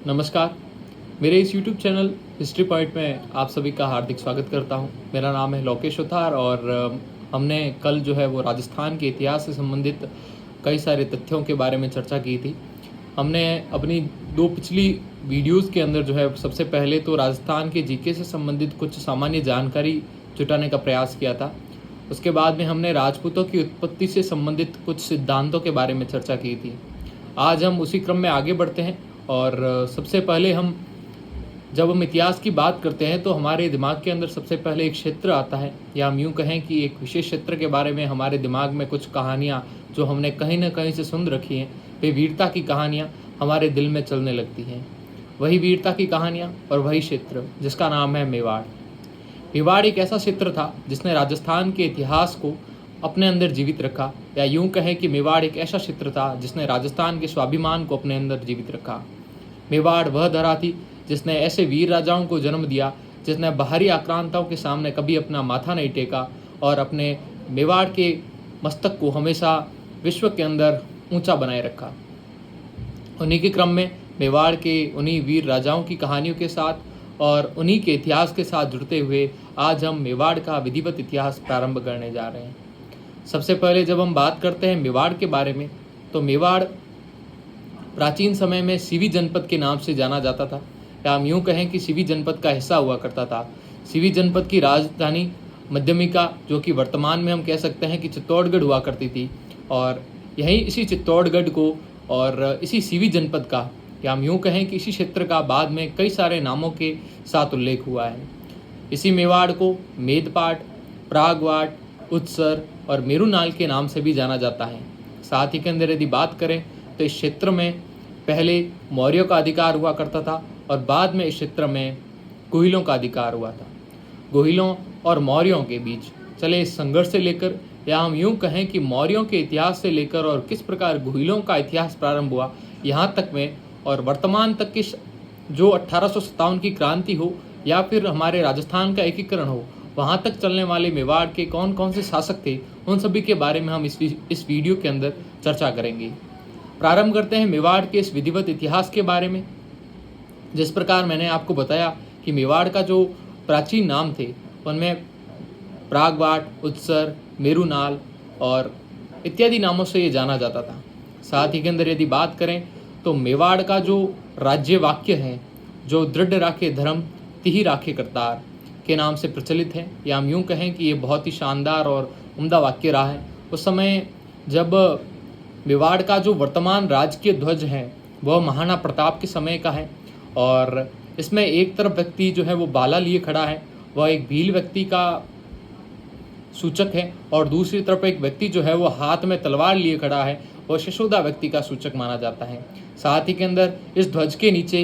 नमस्कार। मेरे इस YouTube चैनल हिस्ट्री पॉइंट में आप सभी का हार्दिक स्वागत करता हूं। मेरा नाम है लोकेश उथार और हमने कल जो है वो राजस्थान के इतिहास से संबंधित कई सारे तथ्यों के बारे में चर्चा की थी। हमने अपनी दो पिछली वीडियोस के अंदर जो है सबसे पहले तो राजस्थान के जीके से संबंधित कुछ सामान्य जानकारी जुटाने का प्रयास किया था। उसके बाद में हमने राजपूतों की उत्पत्ति से संबंधित कुछ सिद्धांतों के बारे में चर्चा की थी। आज हम उसी क्रम में आगे बढ़ते हैं और सबसे पहले जब हम इतिहास की बात करते हैं तो हमारे दिमाग के अंदर सबसे पहले एक क्षेत्र आता है, या हम यूँ कहें कि एक विशेष क्षेत्र के बारे में हमारे दिमाग में कुछ कहानियाँ जो हमने कहीं ना कहीं से सुन रखी हैं, वे वीरता की कहानियाँ हमारे दिल में चलने लगती हैं। वही वीरता की कहानियाँ और वही क्षेत्र जिसका नाम है मेवाड़। मेवाड़ एक ऐसा क्षेत्र था जिसने राजस्थान के इतिहास को अपने अंदर जीवित रखा, या यूं कहें कि मेवाड़ एक ऐसा क्षेत्र था जिसने राजस्थान के स्वाभिमान को अपने अंदर जीवित रखा। मेवाड़ वह धरा थी जिसने ऐसे वीर राजाओं को जन्म दिया जिसने बाहरी आक्रांताओं के सामने कभी अपना माथा नहीं टेका और अपने मेवाड़ के मस्तक को हमेशा विश्व के अंदर ऊंचा बनाए रखा। उन्हीं के क्रम में मेवाड़ के उन्हीं वीर राजाओं की कहानियों के साथ और उन्हीं के इतिहास के साथ जुड़ते हुए आज हम मेवाड़ का विधिवत इतिहास प्रारंभ करने जा रहे हैं। सबसे पहले जब हम बात करते हैं मेवाड़ के बारे में, तो मेवाड़ प्राचीन समय में सीवी जनपद के नाम से जाना जाता था, या हम यूँ कहें कि सीवी जनपद का हिस्सा हुआ करता था। सीवी जनपद की राजधानी मध्यमिका, जो कि वर्तमान में हम कह सकते हैं कि चित्तौड़गढ़ हुआ करती थी, और यहीं इसी चित्तौड़गढ़ को और इसी सीवी जनपद का, या हम यूँ कहें कि इसी क्षेत्र का बाद में कई सारे नामों के साथ उल्लेख हुआ है। इसी मेवाड़ को मेदपाट, प्रागवाट, उत्सर और मेरुनाल के नाम से भी जाना जाता है। साथ ही के अंदर यदि बात करें तो इस क्षेत्र में पहले मौर्यों का अधिकार हुआ करता था और बाद में इस क्षेत्र में गुहिलों का अधिकार हुआ था। गुहिलों और मौर्यों के बीच चले इस संघर्ष से लेकर, या हम यूँ कहें कि मौर्यों के इतिहास से लेकर और किस प्रकार गुहिलों का इतिहास प्रारंभ हुआ यहाँ तक में, और वर्तमान तक की जो 1857 की क्रांति हो या फिर हमारे राजस्थान का एकीकरण हो, वहाँ तक चलने वाले मेवाड़ के कौन कौन से शासक थे, उन सभी के बारे में हम इस वीडियो के अंदर चर्चा करेंगे। प्रारंभ करते हैं मेवाड़ के इस विधिवत इतिहास के बारे में। जिस प्रकार मैंने आपको बताया कि मेवाड़ का जो प्राचीन नाम थे उनमें प्रागवाट, उत्सर, मेरुनाल और इत्यादि नामों से ये जाना जाता था। साथ ही के अंदर यदि बात करें तो मेवाड़ का जो राज्य वाक्य है, जो दृढ़ राखे धर्म तिहि राखे करतार के नाम से प्रचलित है, या हम यूँ कहें कि ये बहुत ही शानदार और उम्दा वाक्य रहा है। उस समय जब मेवाड़ का जो वर्तमान राजकीय ध्वज है वह महाराणा प्रताप के समय का है, और इसमें एक तरफ व्यक्ति जो है वो बाला लिए खड़ा है, वह एक भील व्यक्ति का सूचक है, और दूसरी तरफ एक व्यक्ति जो है वो हाथ में तलवार लिए खड़ा है, वह शिशुदा व्यक्ति का सूचक माना जाता है। साथ ही के अंदर इस ध्वज के नीचे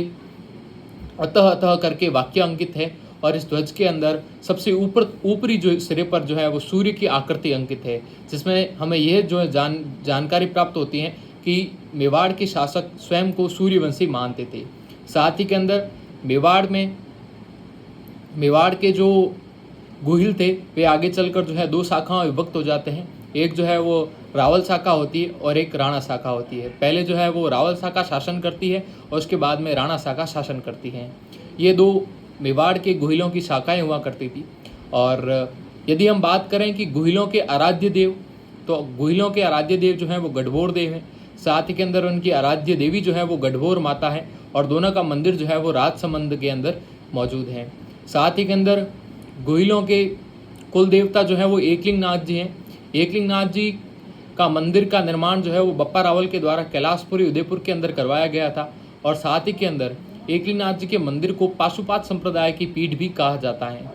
अतः अतः करके वाक्य अंकित है, और इस ध्वज के अंदर सबसे ऊपरी जो सिरे पर जो है वो सूर्य की आकृति अंकित है, जिसमें हमें यह जो है जानकारी प्राप्त होती है कि मेवाड़ के शासक स्वयं को सूर्यवंशी मानते थे। साथ ही के अंदर मेवाड़ के जो गुहिल थे वे आगे चलकर जो है दो शाखाओं में विभक्त हो जाते हैं। एक जो है वो रावल शाखा होती है और एक राणा शाखा होती है। पहले जो है वो रावल शाखा शासन करती है और उसके बाद में राणा शाखा शासन करती है। ये दो मेवाड़ के गुहिलों की शाखाएं हुआ करती थी। और यदि हम बात करें कि गुहिलों के आराध्य देव, तो गुहिलों के आराध्य देव जो हैं वो गढ़बोर देव हैं। साथ ही के अंदर उनकी आराध्य देवी जो है वो गढ़बोर माता है, और दोनों का मंदिर जो है वो राजसमंद के अंदर मौजूद है। साथ ही के अंदर गुहिलों के कुल देवता जो है वो एकलिंग नाथ जी हैं। एकलिंग नाथ जी का मंदिर का निर्माण जो है वो बप्पा रावल के द्वारा कैलाशपुरी उदयपुर के अंदर करवाया गया था, और साथ ही के अंदर एकलिंगनाथ जी के मंदिर को पाशुपात संप्रदाय की पीठ भी कहा जाता है।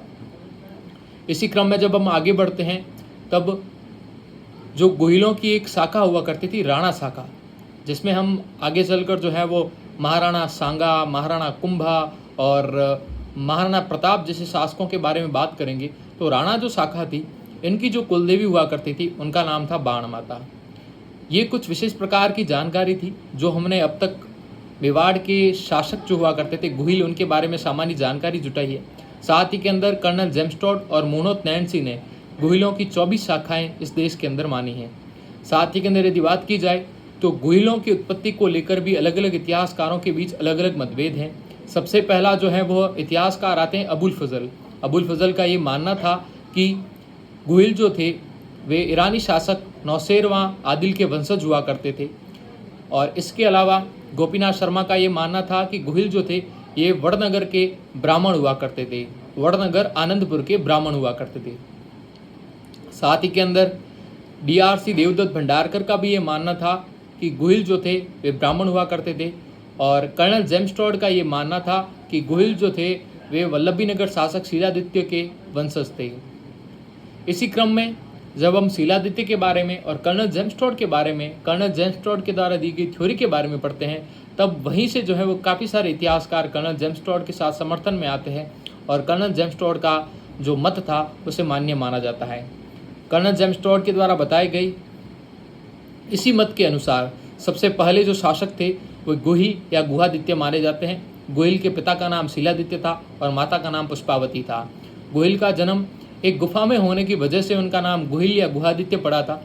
इसी क्रम में जब हम आगे बढ़ते हैं तब जो गुहिलों की एक शाखा हुआ करती थी राणा शाखा, जिसमें हम आगे चलकर जो है वो महाराणा सांगा, महाराणा कुंभा और महाराणा प्रताप जैसे शासकों के बारे में बात करेंगे। तो राणा जो शाखा थी, इनकी जो कुलदेवी हुआ करती थी उनका नाम था बाण माता। ये कुछ विशेष प्रकार की जानकारी थी जो हमने अब तक मेवाड़ के शासक जो हुआ करते थे गुहिल, उनके बारे में सामान्य जानकारी जुटाई है। साथ ही के अंदर कर्नल जेम्स टॉड और मोनोत नैन्सी ने गुहिलों की 24 शाखाएं इस देश के अंदर मानी हैं। साथ ही के अंदर यदि बात की जाए तो गुहिलों की उत्पत्ति को लेकर भी अलग अलग इतिहासकारों के बीच अलग अलग मतभेद हैं। सबसे पहला जो है वो इतिहासकार आते हैं अबुल फजल। अबुल फजल का ये मानना था कि गुहिल जो थे वे ईरानी शासक नौसेरवां आदिल के वंशज हुआ करते थे। और इसके अलावा गोपीनाथ शर्मा का ये मानना था कि गुहिल जो थे ये वड़नगर के ब्राह्मण हुआ करते थे, वड़नगर आनंदपुर के ब्राह्मण हुआ करते थे। साथ ही के अंदर DRC देवदत्त भंडारकर का भी ये मानना था कि गुहिल जो थे वे ब्राह्मण हुआ करते थे। और कर्नल जेम्स टॉड का ये मानना था कि गुहिल जो थे वे वल्लभीनगर शासक शीलादित्य के वंशज थे। इसी क्रम में जब हम शीलादित्य के बारे में और कर्नल जेम्स टॉड के बारे में, कर्नल जेम्स टॉड के द्वारा दी गई थ्योरी के बारे में पढ़ते हैं, तब वहीं से जो है वो काफ़ी सारे इतिहासकार कर्नल जेम्स टॉड के साथ समर्थन में आते हैं और कर्नल जेम्स टॉड का जो मत था उसे मान्य माना जाता है। कर्नल जेम्स टॉड के द्वारा बताई गई इसी मत के अनुसार सबसे पहले जो शासक थे वो गुही या गुहादित्य माने जाते हैं। गुहिल के पिता का नाम शीलादित्य था और माता का नाम पुष्पावती था। गुहिल का जन्म एक गुफा में होने की वजह से उनका नाम गुहिल या गुहादित्य पड़ा था।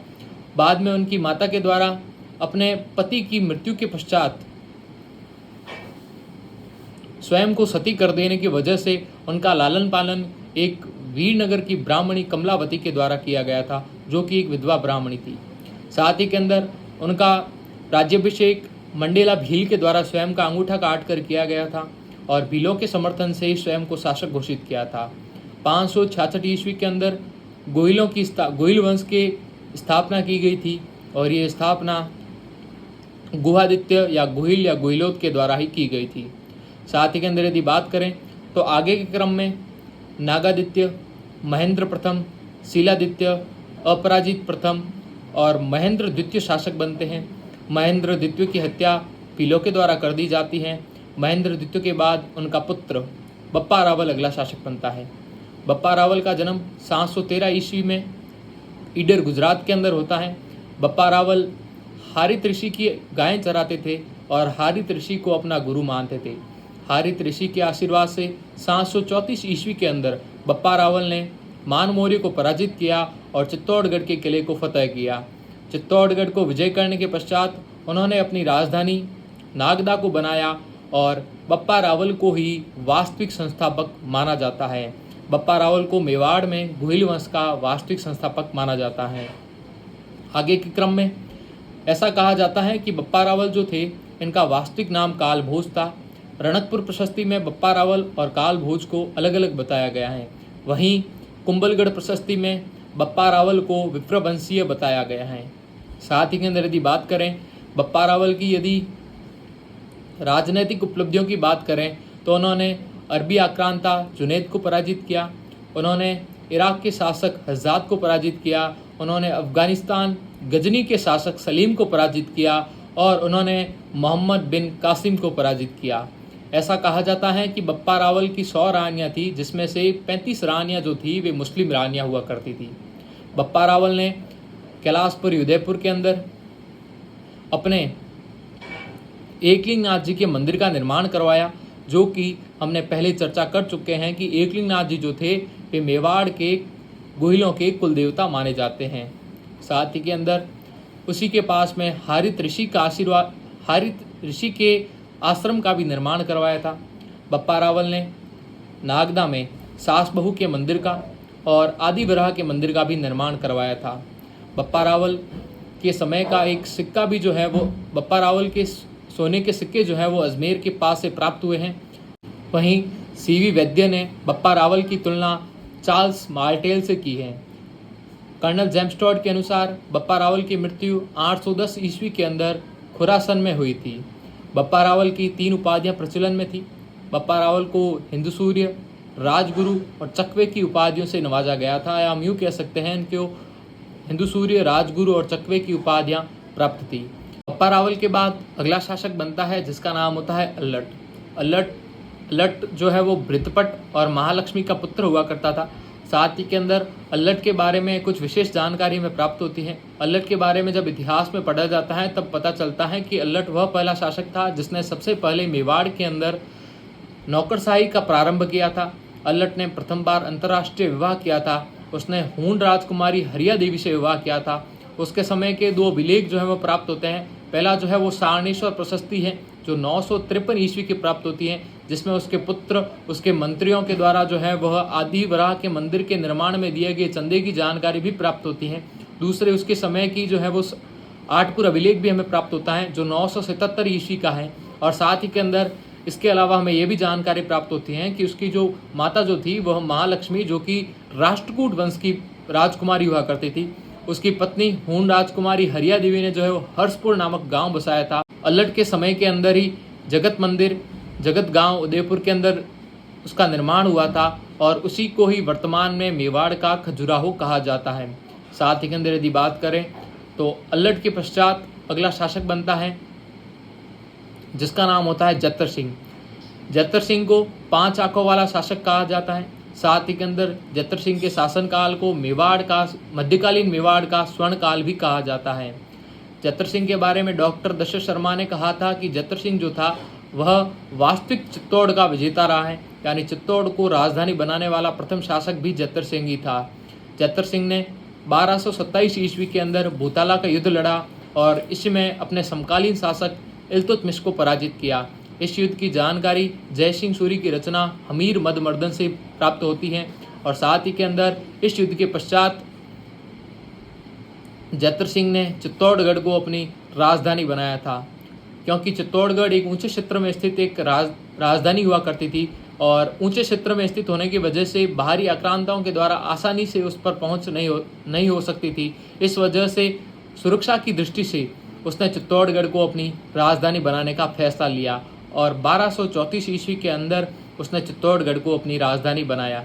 बाद में उनकी माता के द्वारा अपने पति की मृत्यु के पश्चात स्वयं को सती कर देने की वजह से उनका लालन पालन एक वीरनगर की ब्राह्मणी कमलावती के द्वारा किया गया था, जो कि एक विधवा ब्राह्मणी थी। साथ ही के अंदर उनका राज्याभिषेक मंडेला भील के द्वारा स्वयं का अंगूठा काट कर किया गया था और भीलों के समर्थन से ही स्वयं को शासक घोषित किया था। 566 ईस्वी के अंदर गुहिल वंश की स्थापना की गई थी और ये स्थापना गुहादित्य या गुहिलोत के द्वारा ही की गई थी। साथ ही के अंदर यदि बात करें तो आगे के क्रम में नागादित्य, महेंद्र प्रथम, शीलादित्य, अपराजित प्रथम और महेंद्र द्वितीय शासक बनते हैं। महेंद्र द्वितीय की हत्या भीलों के द्वारा कर दी जाती है। महेंद्र द्वितीय के बाद उनका पुत्र बप्पा रावल अगला शासक बनता है। बप्पा रावल का जन्म 713 ईस्वी में ईडर गुजरात के अंदर होता है। बप्पा रावल हारित ऋषि की गायें चराते थे और हारित ऋषि को अपना गुरु मानते थे। हारित ऋषि के आशीर्वाद से 734 ईस्वी के अंदर बप्पा रावल ने मान मौर्य को पराजित किया और चित्तौड़गढ़ के किले को फतह किया। चित्तौड़गढ़ को विजय करने के पश्चात उन्होंने अपनी राजधानी नागदा को बनाया और बप्पा रावल को ही वास्तविक संस्थापक माना जाता है। बप्पा रावल को मेवाड़ में गुहिल वंश का वास्तविक संस्थापक माना जाता है। आगे के क्रम में ऐसा कहा जाता है कि बप्पा रावल जो थे इनका वास्तविक नाम काल भोज था। रणकपुर प्रशस्ति में बप्पा रावल और काल भोज को अलग अलग बताया गया है। वहीं कुंभलगढ़ प्रशस्ति में बप्पा रावल को विप्रवंशीय बताया गया है। साथ ही के अंदर यदि बात करें बप्पा रावल की, यदि राजनैतिक उपलब्धियों की बात करें तो उन्होंने अरबी आक्रांता जुनैद को पराजित किया, उन्होंने इराक के शासक हज्जाद को पराजित किया, उन्होंने अफगानिस्तान गजनी के शासक सलीम को पराजित किया और उन्होंने मोहम्मद बिन कासिम को पराजित किया। ऐसा कहा जाता है कि बप्पा रावल की 100 रानियाँ थी, जिसमें से 35 रानियाँ जो थी वे मुस्लिम रानियाँ हुआ करती थी। बप्पा रावल ने कैलाशपुरी उदयपुर के अंदर अपने एकलिंगनाथ जी के मंदिर का निर्माण करवाया, जो कि हमने पहले चर्चा कर चुके हैं कि एकलिंगनाथ जी जो थे वे मेवाड़ के गुहिलों के कुलदेवता माने जाते हैं। साथ ही के अंदर उसी के पास में हारित ऋषि के आश्रम का भी निर्माण करवाया था। बप्पा रावल ने नागदा में सास बहू के मंदिर का और आदि वराह के मंदिर का भी निर्माण करवाया था। बप्पा रावल के समय का एक सिक्का भी जो है वो बप्पा रावल के सोने के सिक्के जो है वो अजमेर के पास से प्राप्त हुए हैं। वहीं CV वैद्य ने बप्पा रावल की तुलना चार्ल्स मार्टेल से की है। कर्नल जेम्स टॉड के अनुसार बप्पा रावल की मृत्यु 810 ईस्वी के अंदर खुरासन में हुई थी। बप्पा रावल की 3 उपाधियां प्रचलन में थी। बप्पा रावल को हिंदू सूर्य, राजगुरु और चकवे की उपाधियों से नवाजा गया था, या हम यूँ कह सकते हैं इनको हिंदू सूर्य, राजगुरु और चकवे की उपाधियां प्राप्त थी। बप्पा रावल के बाद अगला शासक बनता है जिसका नाम होता है अल्लट। अल्लट जो है वो भृतपट और महालक्ष्मी का पुत्र हुआ करता था। साथ ही के अंदर अल्लट के बारे में कुछ विशेष जानकारी हमें प्राप्त होती है। अल्लट के बारे में जब इतिहास में पढ़ा जाता है तब पता चलता है कि अल्लट वह पहला शासक था जिसने सबसे पहले मेवाड़ के अंदर नौकरशाही का प्रारंभ किया था। अल्लट ने प्रथम बार अंतर्राष्ट्रीय विवाह किया था। उसने हूण राजकुमारी हरिया देवी से विवाह किया था। उसके समय के 2 अभिलेख जो है वो प्राप्त होते हैं। पहला जो है वो सारणेश्वर प्रशस्ति है जो 953 ईस्वी की प्राप्त होती है, जिसमें उसके पुत्र उसके मंत्रियों के द्वारा जो है वह आदि वराह के मंदिर के निर्माण में दिए गए चंदे की जानकारी भी प्राप्त होती है। दूसरे उसके समय की जो है वो आठपुर अभिलेख भी हमें प्राप्त होता है जो 977 ईस्वी का है। और साथ ही के अंदर इसके अलावा हमें ये भी जानकारी प्राप्त होती है कि उसकी जो माता जो थी वह महालक्ष्मी, जो कि राष्ट्रकूट वंश की राजकुमारी हुआ करती थी, उसकी पत्नी हूण राजकुमारी हरिया देवी ने जो है वो हर्षपुर नामक गांव बसाया था। अल्लट के समय के अंदर ही जगत मंदिर जगत गांव उदयपुर के अंदर उसका निर्माण हुआ था और उसी को ही वर्तमान में मेवाड़ का खजुराहो कहा जाता है। साथ ही के अंदर यदि बात करें तो अल्लट के पश्चात अगला शासक बनता है जिसका नाम होता है जत्तर सिंह। जत्तर सिंह को 5 आंखों वाला शासक कहा जाता है। साथ ही के अंदर जत्तर सिंह के शासनकाल को मेवाड़ का मध्यकालीन मेवाड़ का स्वर्ण काल भी कहा जाता है। जत्तर सिंह के बारे में डॉक्टर दशरथ शर्मा ने कहा था कि जत्तर सिंह जो था वह वास्तविक चित्तौड़ का विजेता रहा है, यानी चित्तौड़ को राजधानी बनाने वाला प्रथम शासक भी जत्तर सिंह ही था। जत्तर सिंह ने 1227 ईस्वी के अंदर भूताला का युद्ध लड़ा और इसमें अपने समकालीन शासक इल्तुतमिश को पराजित किया। इस युद्ध की जानकारी जय सिंह सूरी की रचना हमीर मदमर्दन से प्राप्त होती है। और साथ ही के अंदर इस युद्ध के पश्चात जत्तर सिंह ने चित्तौड़गढ़ को अपनी राजधानी बनाया था, क्योंकि चित्तौड़गढ़ एक ऊंचे क्षेत्र में स्थित एक राजधानी हुआ करती थी और ऊंचे क्षेत्र में स्थित होने की वजह से बाहरी आक्रांताओं के द्वारा आसानी से उस पर पहुंच नहीं हो सकती थी। इस वजह से सुरक्षा की दृष्टि से उसने चित्तौड़गढ़ को अपनी राजधानी बनाने का फैसला लिया और 1234 ईस्वी के अंदर उसने चित्तौड़गढ़ को अपनी राजधानी बनाया।